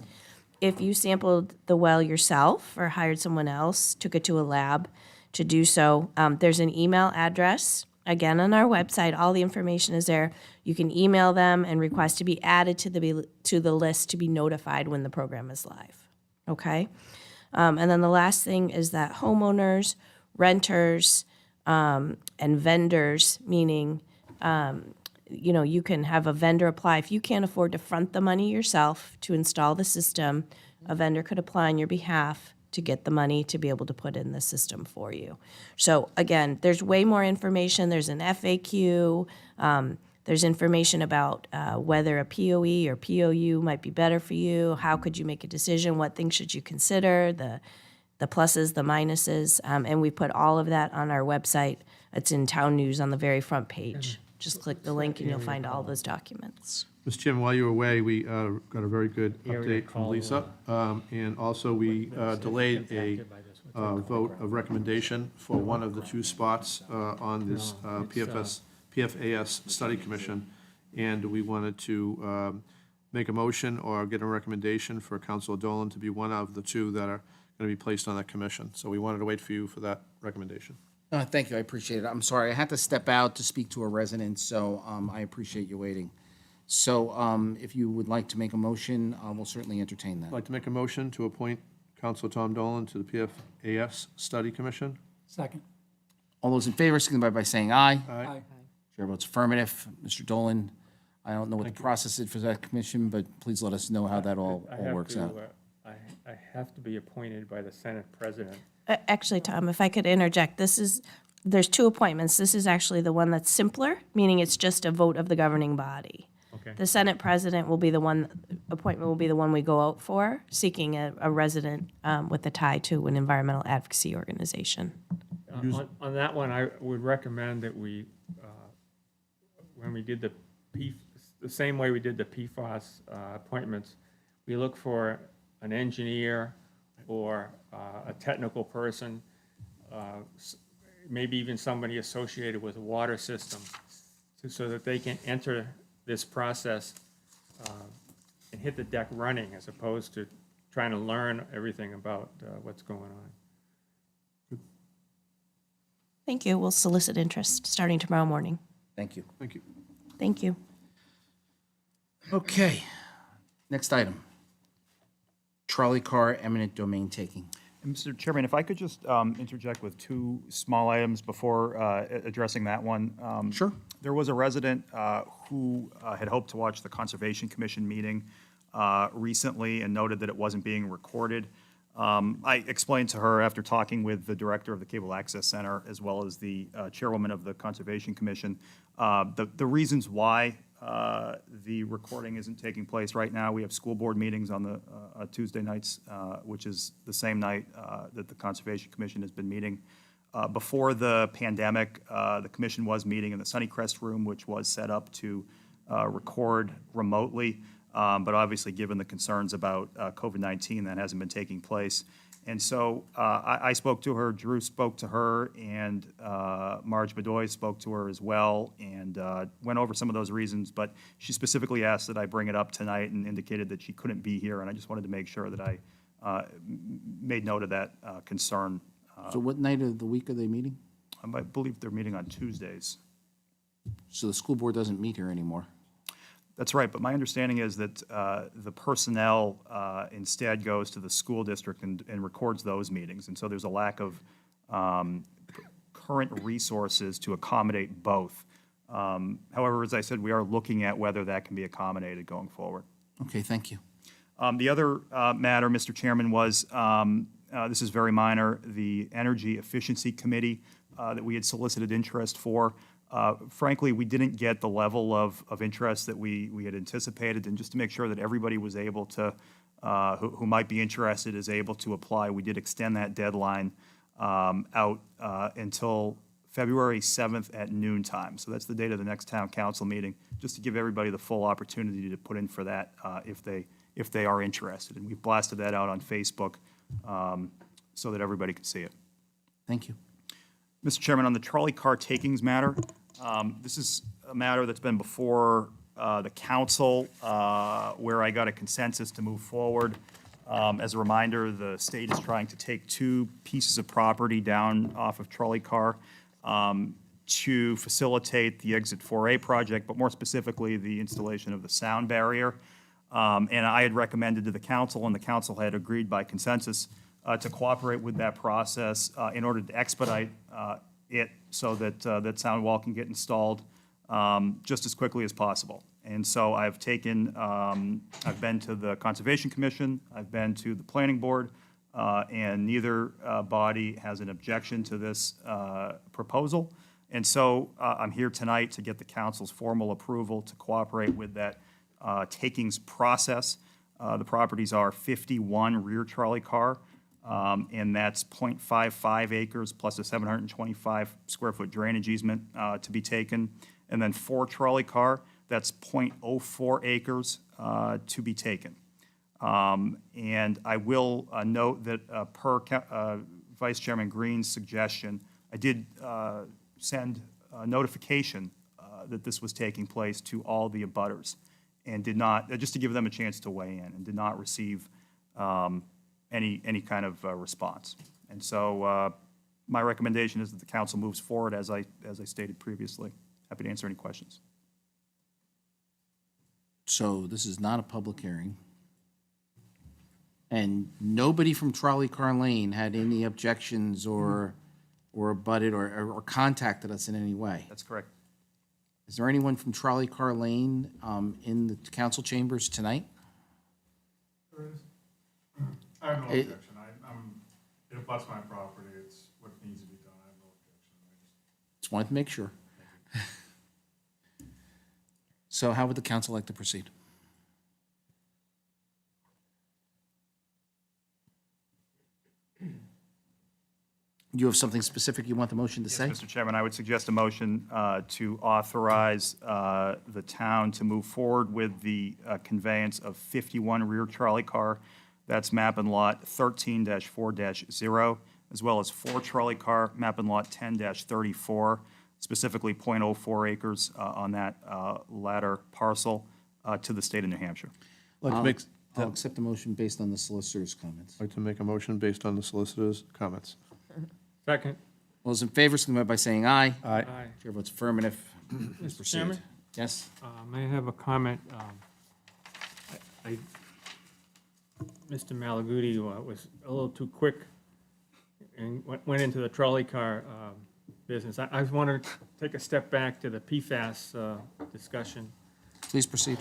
If you sampled the well yourself or hired someone else, took it to a lab to do so, there's an email address. Again, on our website, all the information is there. You can email them and request to be added to the list to be notified when the program is live. okay? And then the last thing is that homeowners, renters, and vendors, meaning, you can have a vendor apply. If you can't afford to front the money yourself to install the system, a vendor could apply on your behalf to get the money to be able to put in the system for you. So again, there's way more information. There's an FAQ. There's information about whether a POE or POU might be better for you. How could you make a decision? What things should you consider? The pluses, the minuses, and we put all of that on our website. It's in Town News on the very front page. Just click the link and you'll find all those documents. Mr. Chairman, while you were away, we got a very good update from Lisa. And also, we delayed a vote of recommendation for one of the two spots on this PFAS Study Commission. And we wanted to make a motion or get a recommendation for Councilor Dolan to be one of the two that are going to be placed on that commission. So we wanted to wait for you for that recommendation. Thank you, I appreciate it. I'm sorry, I had to step out to speak to a resident, so I appreciate you waiting. So if you would like to make a motion, we'll certainly entertain I'd that. like to make a motion to appoint Councilor Tom Dolan to the PFAS Study Commission. Second. All those in favor, signify by saying aye. Aye. Chair votes affirmative. Mr. Dolan, I don't know what the process is for that commission, but please let us know how that all works out. I have to be appointed by the Senate President. Actually, Tom, if I could interject, there's two appointments. This is actually the one that's simpler, meaning it's just a vote of the governing body. Okay. The Senate President will be the one, appointment will be the one we go out for, seeking a resident with a tie to an environmental advocacy organization. On that one, I would recommend that we, when we did the same way we did the PFAS appointments, we look for an engineer or a technical person, maybe even somebody associated with a water system, so that they can enter this process and hit the deck running, as opposed to trying to learn everything about what's going on. Thank you. We'll solicit interest starting tomorrow morning. Thank you. Thank you. Thank you. Okay, next item. Trolley car eminent domain taking. Mr. Chairman, if I could just interject with two small items before addressing that one. Sure. There was a resident who had hoped to watch the Conservation Commission meeting recently and noted that it wasn't being recorded. I explained to her, after talking with the director of the Cable Access Center as well as the chairwoman of the Conservation Commission, the reasons why the recording isn't taking place right now. We have school board meetings on the Tuesday nights, which is the same night that the Conservation Commission has been meeting. Before the pandemic, the commission was meeting in the Sunnycrest room, which was set up to record remotely. But obviously, given the concerns about COVID-19, that hasn't been taking place. And so I spoke to her, Drew spoke to her, and Marge Bedoy spoke to her as well, and went over some of those reasons. But she specifically asked that I bring it up tonight and indicated that she couldn't be here, and I just wanted to make sure that I made note of that concern. So what night of the week are they meeting? I believe they're meeting on Tuesdays. So the school board doesn't meet here anymore? That's right, but my understanding is that the personnel instead goes to the school district and records those meetings. And so there's a lack of current resources to accommodate both. However, as I said, we are looking at whether that can be accommodated going forward. Okay, thank you. The other matter, Mr. Chairman, was, this is very minor, the Energy Efficiency Committee that we had solicited interest for. Frankly, we didn't get the level of interest that we had anticipated, and just to make sure that everybody was able to, who might be interested, is able to apply, we did extend that deadline out until February 7th at noon time. So that's the date of the next town council meeting, just to give everybody the full opportunity to put in for that if they are interested. And we've blasted that out on Facebook so that everybody can see it. Thank you. Mr. Chairman, on the trolley car takings matter, this is a matter that's been before the council where I got a consensus to move forward. As a reminder, the state is trying to take two pieces of property down off of trolley car to facilitate the Exit 4A project, but more specifically, the installation of the sound barrier. And I had recommended to the council, and the council had agreed by consensus to cooperate with that process in order to expedite it so that that sound wall can get installed just as quickly as possible. And so I've taken, I've been to the Conservation Commission, I've been to the Planning Board, and neither body has an objection to this proposal. And so I'm here tonight to get the council's formal approval to cooperate with that takings process. The properties are 51 rear trolley car, and that's 0.55 acres plus a 725 square foot drainage easement to be taken. And then 4 trolley car, that's 0.04 acres to be taken. And I will note that per Vice Chairman Green's suggestion, I did send a notification that this was taking place to all the abutters and did not, just to give them a chance to weigh in, and did not receive any kind of response. And so my recommendation is that the council moves forward as I stated previously. Happy to answer any questions. So this is not a public hearing. And nobody from Trolley Car Lane had any objections or abutted or contacted us in any way. That's correct. Is there anyone from Trolley Car Lane in the council chambers tonight? I have no It- objection. It abuts my property. It's what needs to be done. I have no objection. Just wanted to make sure. So how would the council like to proceed? You have something specific you want the motion to say? Mr. Chairman, I would suggest a motion to authorize the town to move forward with the conveyance of 51 rear trolley car. That's map and lot 13-4-0, as well as 4 trolley car, map and lot 10-34, specifically 0.04 acres on that latter parcel to the state of New Hampshire. I'll accept the motion based on the solicitor's comments. I'd like to make a motion based on the solicitor's comments. Second. All those in favor, signify by saying aye. Aye. Aye. Chair votes affirmative. Please Mr. proceed. Chairman? Yes? May I have a comment? Mr. Malaguti was a little too quick and went into the trolley car business. I want to take a step back to the PFAS discussion. Please proceed.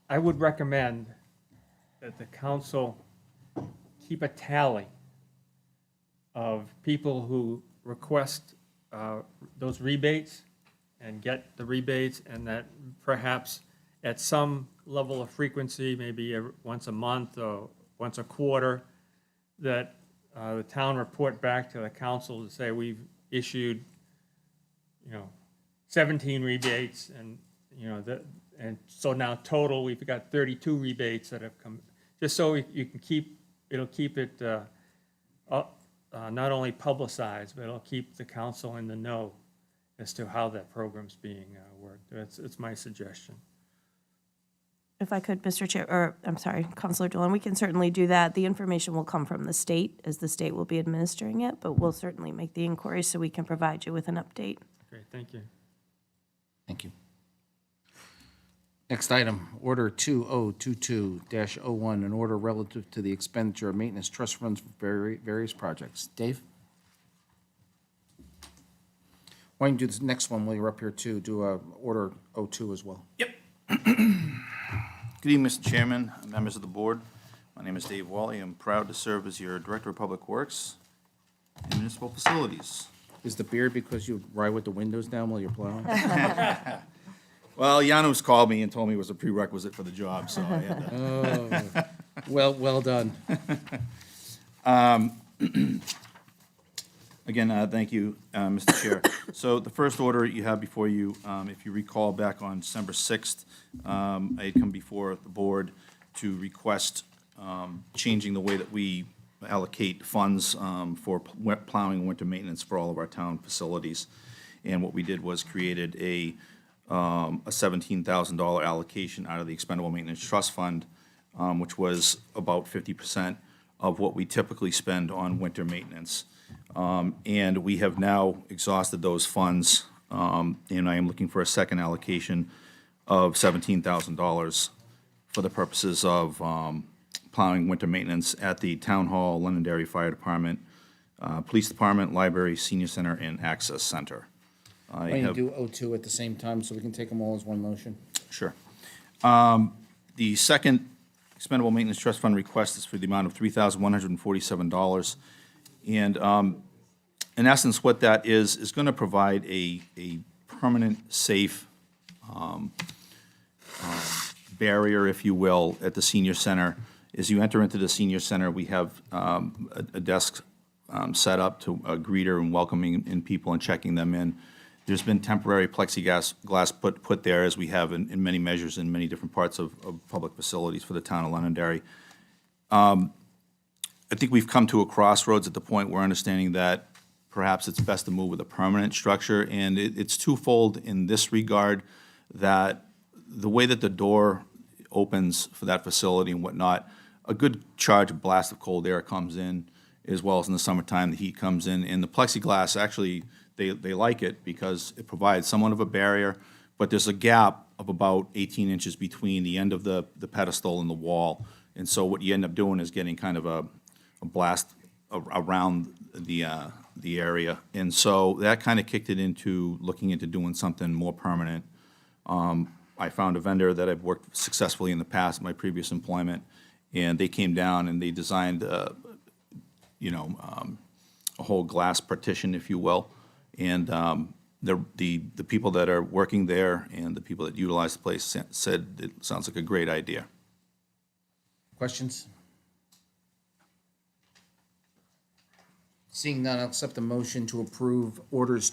I would recommend that the council keep a tally of people who request those rebates and get the rebates, and that perhaps at some level of frequency, maybe once a month or once a quarter, that the town report back to the council to say we've issued, 17 rebates, and, and so now total, we've got 32 rebates that have come, just so you can it'll keep it not only publicized, but it'll keep the council in the know as to how that program's being worked. It's my suggestion. If I could, Mr. Chair, or I'm sorry, Councilor Dolan, we can certainly do that. The information will come from the state, as the state will be administering it, but we'll certainly make the inquiry so we can provide you with an update. Great, thank you. Thank you. Next item, Order 2022-01, an order relative to the expenditure of maintenance trust funds for various projects. Dave? Why don't you do this next one while you're up here too, do Order 02 as well? Yep. Good evening, Mr. Chairman, members of the board. My name is Dave Wally. I'm proud to serve as your Director of Public Works and Municipal Facilities. Is the beard because you ride with the windows down while you're plowing? Well, Janusz called me and told me it was a prerequisite for the job, so I had to. Well done. Again, thank you, Mr. Chair. So the first order you have before you, if you recall back on December 6th, I had come before the board to request changing the way that we allocate funds for plowing and winter maintenance for all of our town facilities. And what we did was created a $17,000 allocation out of the Expendable Maintenance Trust Fund, which was about 50% of what we typically spend on winter maintenance. And we have now exhausted those funds, and I am looking for a second allocation of $17,000 for the purposes of plowing winter maintenance at the Town Hall, Londonderry Fire Department, Police Department, Library, Senior Center, and Access Center. I Why don't you have- do O2 at the same time so we can take them all as one motion? Sure. The second expendable maintenance trust fund request is for the amount of $3,147. And in essence, what that is going to provide a permanent, safe barrier, if you will, at the senior center. As you enter into the senior center, we have a desk set up to a greeter and welcoming in people and checking them in. There's been temporary plexiglass put there, as we have in many measures in many different parts of public facilities for the town of Londonderry. I think we've come to a crossroads at the point where understanding that perhaps it's best to move with a permanent structure, and it's twofold in this regard, that the way that the door opens for that facility and whatnot, a good charge of blast of cold air comes in, as well as in the summertime, the heat comes in, and the plexiglass, actually, they like it because it provides somewhat of a barrier, but there's a gap of about 18 inches between the end of the pedestal and the wall. And so what you end up doing is getting kind of a blast around the area. And so that kind of kicked it into looking into doing something more permanent. I found a vendor that I've worked successfully in the past, in my previous employment, and they came down and they designed, a whole glass partition, if you will. And the people that are working there and the people that utilize the place said it sounds like a great idea. Questions? Seeing none, I'll accept a motion to approve orders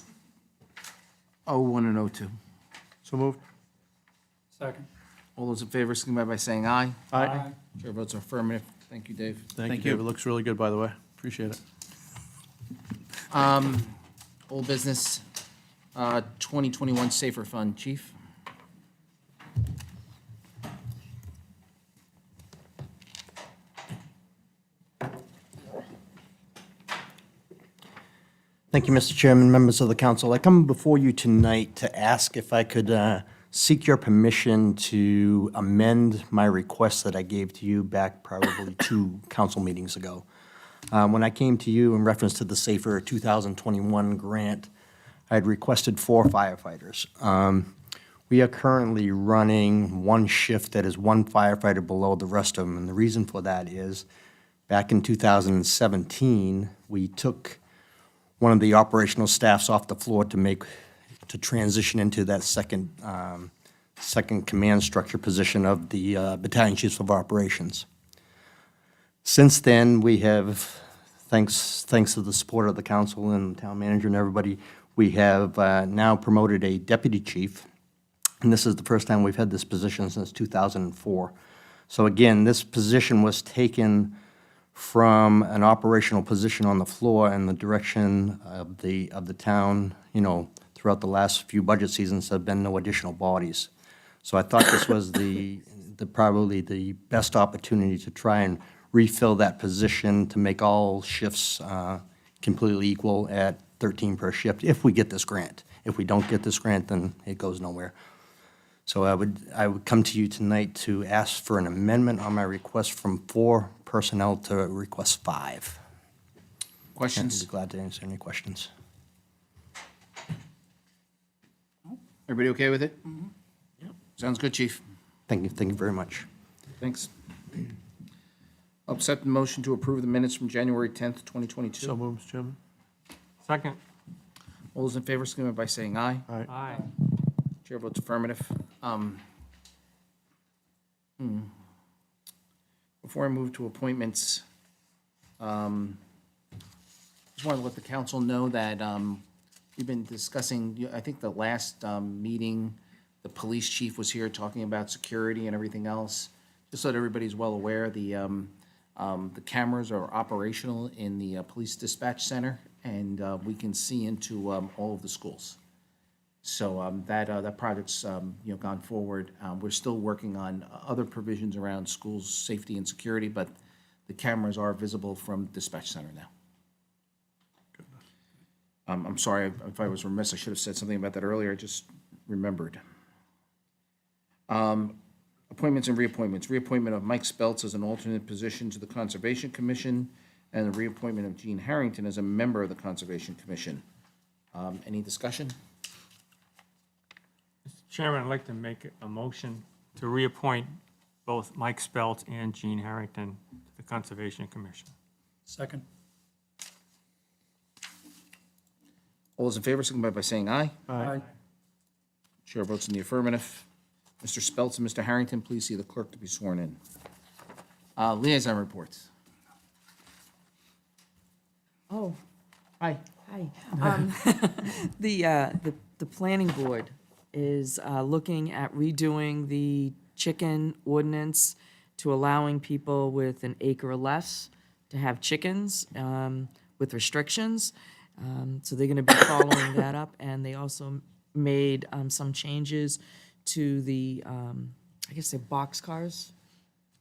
O1 and O2. So moved. Second. All those in favor, signify by saying aye. Aye. Chair votes affirmative. Thank you, Dave. Thank you, David. Looks really good, by the way. Appreciate it. Old business, 2021 Safer Fund. Chief? Thank you, Mr. Chairman, members of the council. I come before you tonight to ask if I could seek your permission to amend my request that I gave to you back probably 2 council meetings ago. When I came to you in reference to the SAFER 2021 grant, I had requested 4 firefighters. We are currently running 1 shift that is 1 firefighter below the rest of them, and the reason for that is back in 2017, we took one of the operational staffs off the floor to transition into that second command structure position of the battalion chiefs of operations. Since then, we have, thanks to the support of the council and the town manager and everybody, we have now promoted a deputy chief, and this is the first time we've had this position since 2004. So again, this position was taken from an operational position on the floor in the direction of the town. Throughout the last few budget seasons, there have been no additional bodies. So I thought this was probably the best opportunity to try and refill that position to make all shifts completely equal at 13 per shift, if we get this grant. If we don't get this grant, then it goes nowhere. So I would come to you tonight to ask for an amendment on my request from 4 personnel to request 5. Questions? I'd be glad to answer any questions. Everybody okay with it? Sounds good, Chief. Thank you very much. Thanks. I'll accept the motion to approve the minutes from January 10th, 2022. So moved, Mr. Chairman. Second. All those in favor, signify by saying aye. Aye. Chair votes affirmative. Before I move to appointments, just wanted to let the council know that we've been discussing, I think the last meeting, the police chief was here talking about security and everything else. Just so that everybody's well aware, the cameras are operational in the police dispatch center, and we can see into all of the schools. So that project's gone forward. We're still working on other provisions around schools' safety and security, but the cameras are visible from dispatch center now. I'm sorry if I was remiss. I should have said something about that earlier. I just remembered. Appointments and reappointments. Reappointment of Mike Speltz as an alternate position to the Conservation Commission, and the reappointment of Gene Harrington as a member of the Conservation Commission. Any discussion? Mr. Chairman, I'd like to make a motion to reappoint both Mike Spelt and Gene Harrington to the Conservation Commission. Second. All those in favor, signify by saying aye. Aye. Chair votes in the affirmative. Mr. Speltz and Mr. Harrington, please see the clerk to be sworn in. Liaison reports. Oh, Aye. hi. The planning board is looking at redoing the chicken ordinance to allowing people with an acre or less to have chickens with restrictions. So they're going to be following that up, and they also made some changes to the, I guess they're boxcars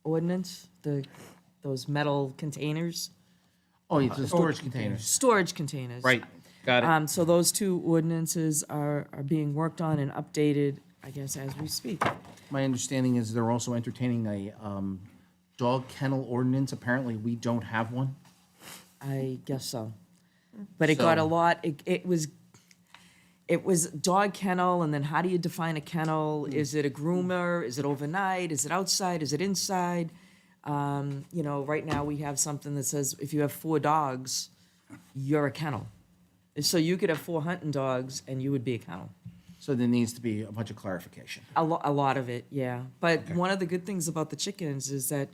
ordinance, those metal containers, Oh, it's the storage containers. storage containers. Right, got it. So those two ordinances are being worked on and updated, I guess, as we speak. My understanding is they're also entertaining a dog kennel ordinance. Apparently, we don't have one. I guess so. But it got a So- lot, it was dog kennel, and then how do you define a kennel? Is it a groomer? Is it overnight? Is it outside? Is it inside? You know, right now, we have something that says if you have 4 dogs, you're a kennel. So you could have 4 hunting dogs, and you would be a kennel. So there needs to be a bunch of clarification. A lot of it, yeah. But one of the good things about the chickens is that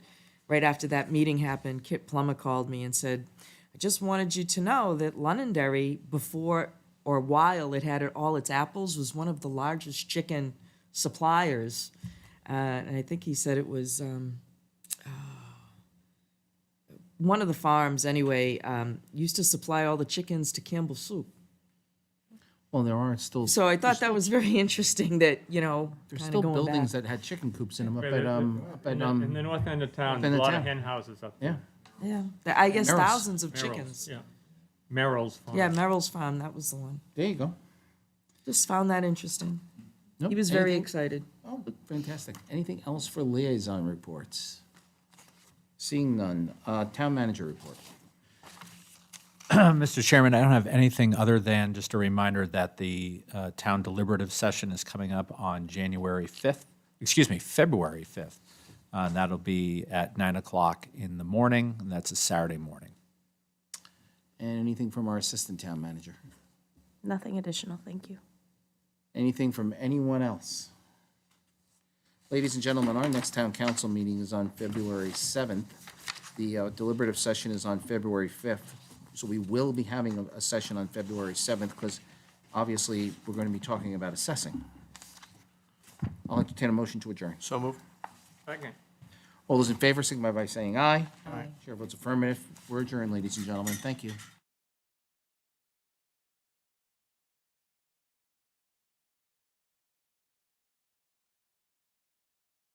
right after that meeting happened, Kit Plummer called me and said, I just wanted you to know that Londonderry, before or while it had all its apples, was one of the largest chicken suppliers. And I think he said it was one of the farms, anyway, used to supply all the chickens to Campbell Soup. Well, there are still. So I thought that was very interesting that, you know, There's kind still of going buildings back. that had chicken coops in them up Yeah, at, In the north end of town, up in a the lot town. of hen houses up yeah. there. Yeah, I guess Merrill's. thousands of Merrill's, chickens. Yeah. Merrill's Farm. Yeah, Merrill's Farm, that was the one. There you go. Just found that interesting. Nope, He was very anything- excited. Oh, fantastic. Anything else for liaison reports? Seeing none. Town manager report. Mr. Chairman, I don't have anything other than just a reminder that the town deliberative session is coming up on February 5th. And that'll be at 9 o'clock in the morning, and that's a Saturday morning. And anything from our assistant town manager? Nothing additional, thank you. Anything from anyone else? Ladies and gentlemen, our next town council meeting is on February 7th. The deliberative session is on February 5th. So we will be having a session on February 7th because obviously we're going to be talking about assessing. I'll entertain a motion to adjourn. So move. Second. All those in favor, signify by saying aye. Aye. Chair votes affirmative. We're adjourned, ladies and gentlemen. Thank you.